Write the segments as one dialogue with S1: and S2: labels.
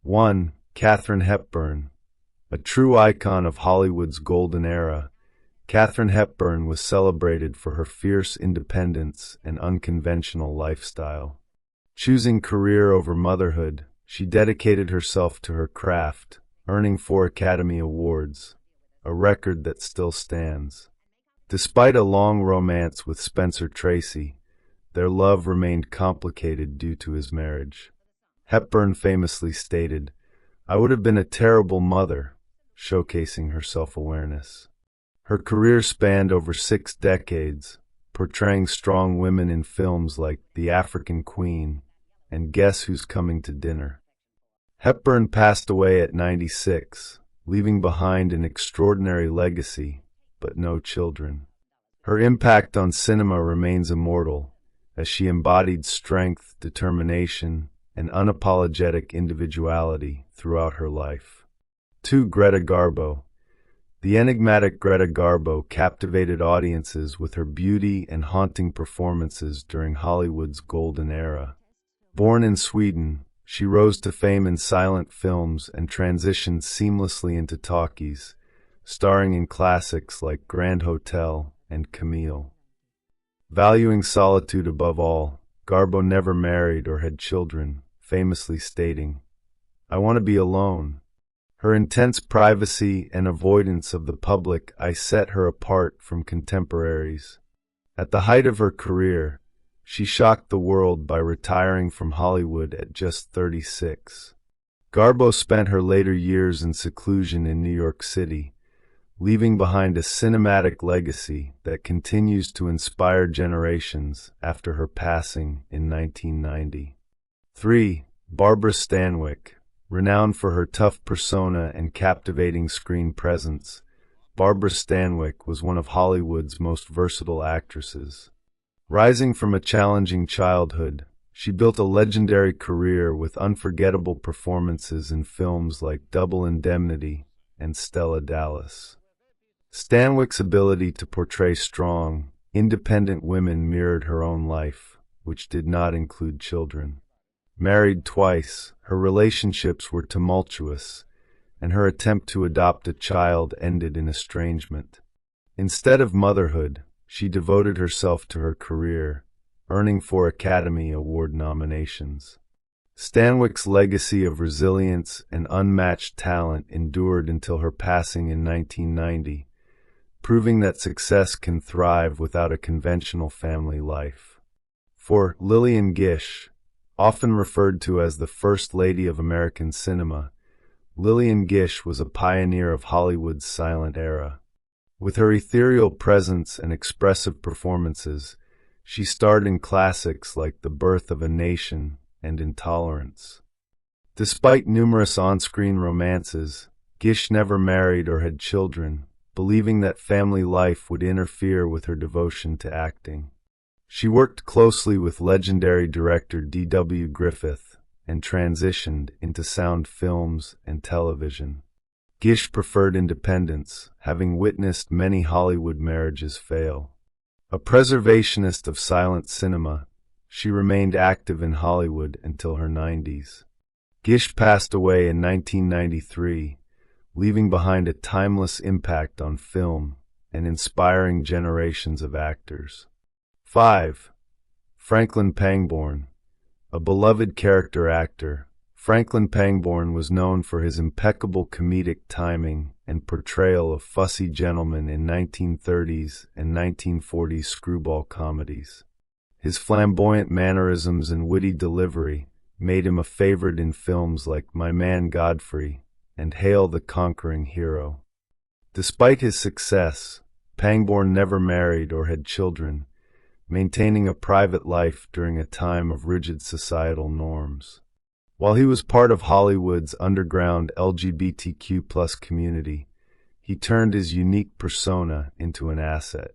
S1: 1. Katharine Hepburn. A true icon of Hollywood's golden era, Katharine Hepburn was celebrated for her fierce independence and unconventional lifestyle. Choosing career over motherhood, she dedicated herself to her craft, earning 4 Academy Awards, a record that still stands. Despite a long romance with Spencer Tracy, their love remained complicated due to his marriage. Hepburn famously stated, "I would have been a terrible mother," showcasing her self-awareness. Her career spanned over 6 decades, portraying strong women in films like The African Queen and Guess Who's Coming to Dinner. Hepburn passed away at 96, leaving behind an extraordinary legacy, but no children. Her impact on cinema remains immortal, as she embodied strength, determination, and unapologetic individuality throughout her life. 2. Greta Garbo. The enigmatic Greta Garbo captivated audiences with her beauty and haunting performances during Hollywood's golden era. Born in Sweden, she rose to fame in silent films and transitioned seamlessly into talkies, starring in classics like Grand Hotel and Camille. Valuing solitude above all, Garbo never married or had children, famously stating, "I want to be alone." Her intense privacy and avoidance of the public eye set her apart from contemporaries. At the height of her career, she shocked the world by retiring from Hollywood at just 36. Garbo spent her later years in seclusion in New York City, leaving behind a cinematic legacy that continues to inspire generations after her passing in 1990. 3. Barbara Stanwyck. Renowned for her tough persona and captivating screen presence, Barbara Stanwyck was one of Hollywood's most versatile actresses. Rising from a challenging childhood, she built a legendary career with unforgettable performances in films like Double Indemnity and Stella Dallas. Stanwyck's ability to portray strong, independent women mirrored her own life, which did not include children. Married twice, her relationships were tumultuous, and her attempt to adopt a child ended in estrangement. Instead of motherhood, she devoted herself to her career, earning 4 Academy Award nominations. Stanwyck's legacy of resilience and unmatched talent endured until her passing in 1990, proving that success can thrive without a conventional family life. 4. Lillian Gish. Often referred to as the First Lady of American cinema, Lillian Gish was a pioneer of Hollywood's silent era. With her ethereal presence and expressive performances, she starred in classics like The Birth of a Nation and Intolerance. Despite numerous on-screen romances, Gish never married or had children, believing that family life would interfere with her devotion to acting. She worked closely with legendary director D.W. Griffith and transitioned into sound films and television. Gish preferred independence, having witnessed many Hollywood marriages fail. A preservationist of silent cinema, she remained active in Hollywood until her 90s. Gish passed away in 1993, leaving behind a timeless impact on film and inspiring generations of actors. 5. Franklin Pangborn. A beloved character actor, Franklin Pangborn was known for his impeccable comedic timing and portrayal of fussy gentlemen in 1930s and 1940s screwball comedies. His flamboyant mannerisms and witty delivery made him a favorite in films like My Man Godfrey and Hail the Conquering Hero. Despite his success, Pangborn never married or had children, maintaining a private life during a time of rigid societal norms. While he was part of Hollywood's underground LGBTQ+ community, he turned his unique persona into an asset.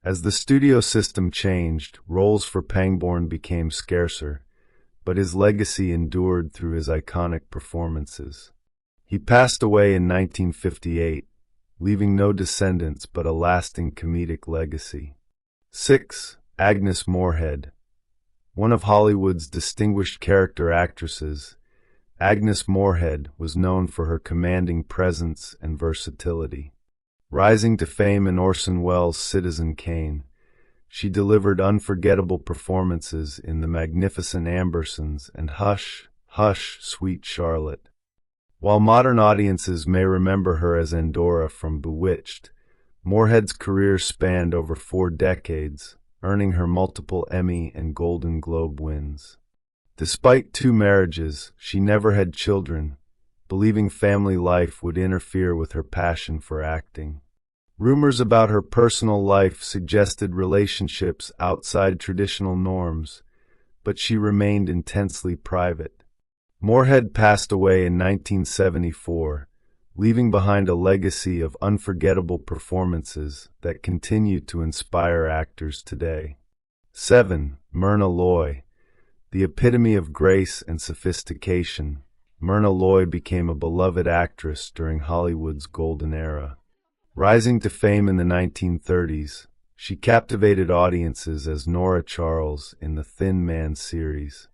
S1: As the studio system changed, roles for Pangborn became scarcer, but his legacy endured through his iconic performances. He passed away in 1958, leaving no descendants but a lasting comedic legacy. 6. Agnes Moorehead. One of Hollywood's distinguished character actresses, Agnes Moorehead was known for her commanding presence and versatility. Rising to fame in Orson Welles' Citizen Kane, she delivered unforgettable performances in The Magnificent Ambersons and Hush, Hush, Sweet Charlotte. While modern audiences may remember her as Endora from Bewitched, Moorehead's career spanned over 4 decades, earning her multiple Emmy and Golden Globe wins. Despite 2 marriages, she never had children, believing family life would interfere with her passion for acting. Rumors about her personal life suggested relationships outside traditional norms, but she remained intensely private. Moorehead passed away in 1974, leaving behind a legacy of unforgettable performances that continue to inspire actors today. 7. Myrna Loy. The epitome of grace and sophistication, Myrna Loy became a beloved actress during Hollywood's golden era. Rising to fame in the 1930s, she captivated audiences as Nora Charles in the Thin Man series.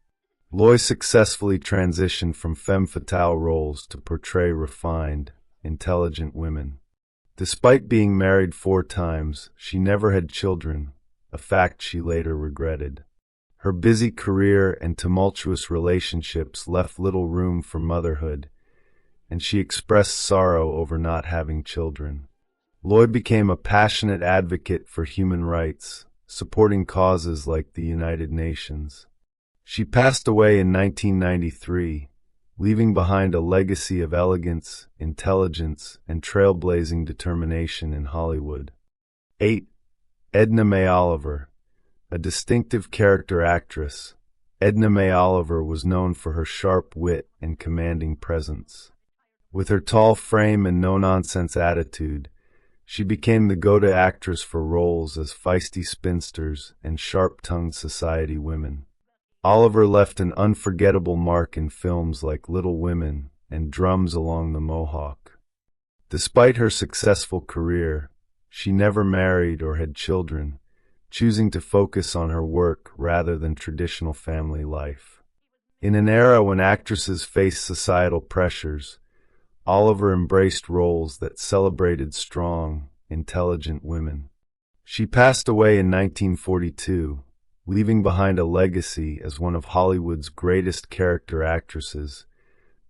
S1: Loy successfully transitioned from femme fatale roles to portray refined, intelligent women. Despite being married 4 times, she never had children, a fact she later regretted. Her busy career and tumultuous relationships left little room for motherhood, and she expressed sorrow over not having children. Loy became a passionate advocate for human rights, supporting causes like the United Nations. She passed away in 1993, leaving behind a legacy of elegance, intelligence, and trailblazing determination in Hollywood. 8. Edna May Oliver. A distinctive character actress, Edna May Oliver was known for her sharp wit and commanding presence. With her tall frame and no-nonsense attitude, she became the go-to actress for roles as feisty spinsters and sharp-tongued society women. Oliver left an unforgettable mark in films like Little Women and Drums Along the Mohawk. Despite her successful career, she never married or had children, choosing to focus on her work rather than traditional family life. In an era when actresses faced societal pressures, Oliver embraced roles that celebrated strong, intelligent women. She passed away in 1942, leaving behind a legacy as one of Hollywood's greatest character actresses,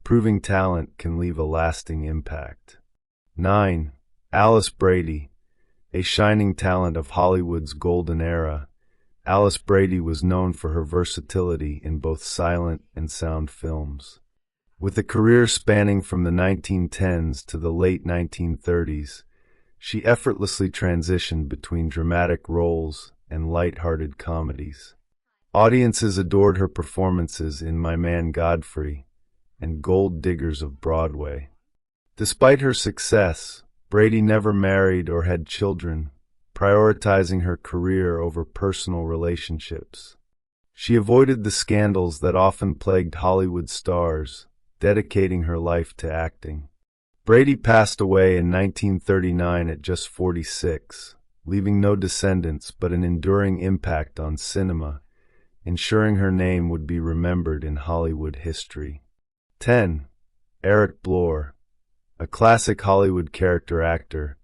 S1: proving talent can leave a lasting impact. 9. Alice Brady. A shining talent of Hollywood's golden era, Alice Brady was known for her versatility in both silent and sound films. With a career spanning from the 1910s to the late 1930s, she effortlessly transitioned between dramatic roles and light-hearted comedies. Audiences adored her performances in My Man Godfrey and Gold Diggers of Broadway. Despite her success, Brady never married or had children, prioritizing her career over personal relationships. She avoided the scandals that often plagued Hollywood stars, dedicating her life to acting. Brady passed away in 1939 at just 46, leaving no descendants but an enduring impact on cinema, ensuring her name would be remembered in Hollywood history. 10. Eric Blore. A classic Hollywood character actor,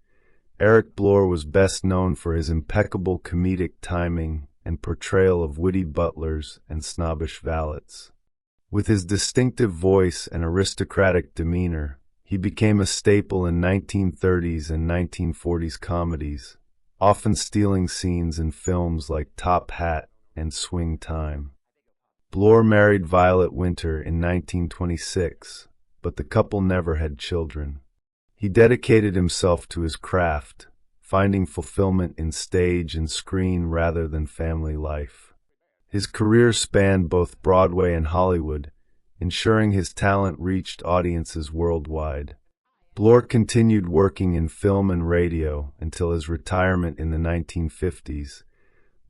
S1: Eric Blore was best known for his impeccable comedic timing and portrayal of witty butlers and snobbish valets. With his distinctive voice and aristocratic demeanor, he became a staple in 1930s and 1940s comedies, often stealing scenes in films like Top Hat and Swing Time. Blore married Violet Winter in 1926, but the couple never had children. He dedicated himself to his craft, finding fulfillment in stage and screen rather than family life. His career spanned both Broadway and Hollywood, ensuring his talent reached audiences worldwide. Blore continued working in film and radio until his retirement in the 1950s,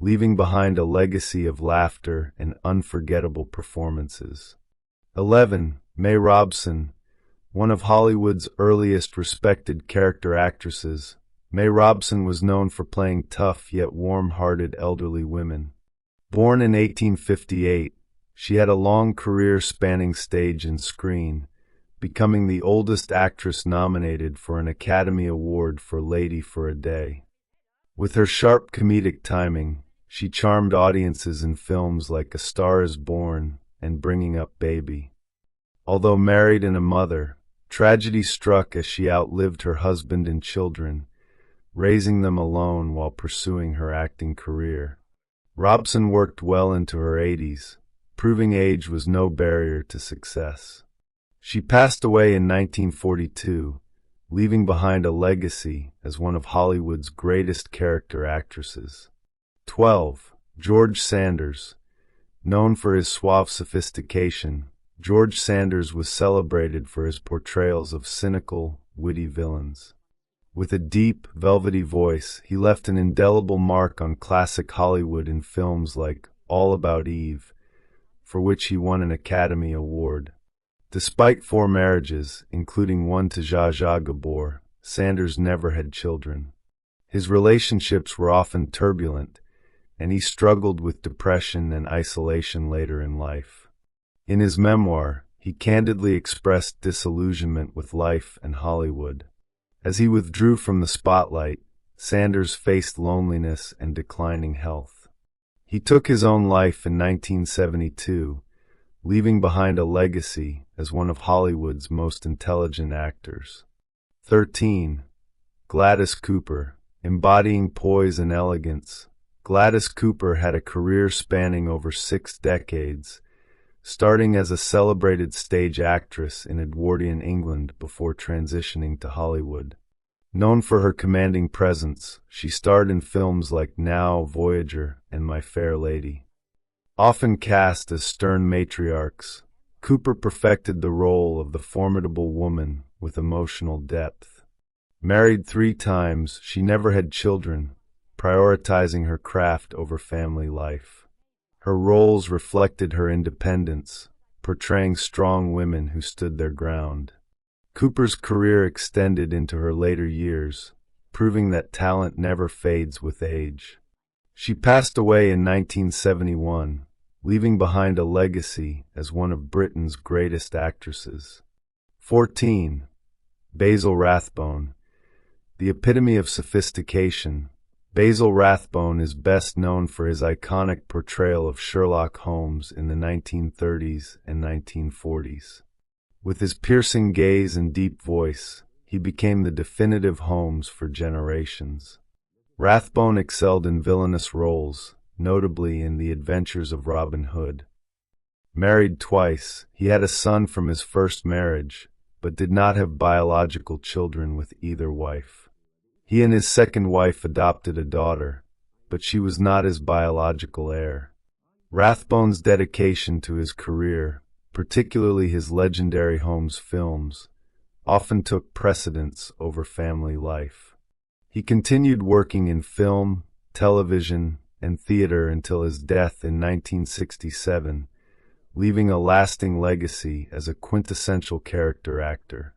S1: leaving behind a legacy of laughter and unforgettable performances. 11. May Robson. One of Hollywood's earliest respected character actresses, May Robson was known for playing tough yet warm-hearted elderly women. Born in 1858, She had a long career spanning stage and screen, becoming the oldest actress nominated for an Academy Award for Lady for a Day. With her sharp comedic timing, she charmed audiences in films like A Star is Born and Bringing Up Baby. Although married and a mother, tragedy struck as she outlived her husband and children, raising them alone while pursuing her acting career. Robson worked well into her 80s, proving age was no barrier to success. She passed away in 1942, leaving behind a legacy as one of Hollywood's greatest character actresses. 12. George Sanders. Known for his suave sophistication, George Sanders was celebrated for his portrayals of cynical, witty villains. With a deep, velvety voice, he left an indelible mark on classic Hollywood in films like All About Eve, for which he won an Academy Award. Despite 4 marriages, including one to Zsa Zsa Gabor, Sanders never had children. His relationships were often turbulent, and he struggled with depression and isolation later in life. In his memoir, he candidly expressed disillusionment with life and Hollywood. As he withdrew from the spotlight, Sanders faced loneliness and declining health. He took his own life in 1972, leaving behind a legacy as one of Hollywood's most intelligent actors. 13. Gladys Cooper. Embodying poise and elegance, Gladys Cooper had a career spanning over 6 decades, starting as a celebrated stage actress in Edwardian England before transitioning to Hollywood. Known for her commanding presence, she starred in films like Now, Voyager, and My Fair Lady. Often cast as stern matriarchs, Cooper perfected the role of the formidable woman with emotional depth. Married 3 times, she never had children, prioritizing her craft over family life. Her roles reflected her independence, portraying strong women who stood their ground. Cooper's career extended into her later years, proving that talent never fades with age. She passed away in 1971, leaving behind a legacy as one of Britain's greatest actresses. 14. Basil Rathbone. The epitome of sophistication, Basil Rathbone is best known for his iconic portrayal of Sherlock Holmes in the 1930s and 1940s. With his piercing gaze and deep voice, he became the definitive Holmes for generations. Rathbone excelled in villainous roles, notably in The Adventures of Robin Hood. Married twice, he had a son from his first marriage, but did not have biological children with either wife. He and his second wife adopted a daughter, but she was not his biological heir. Rathbone's dedication to his career, particularly his legendary Holmes films, often took precedence over family life. He continued working in film, television, and theater until his death in 1967, leaving a lasting legacy as a quintessential character actor.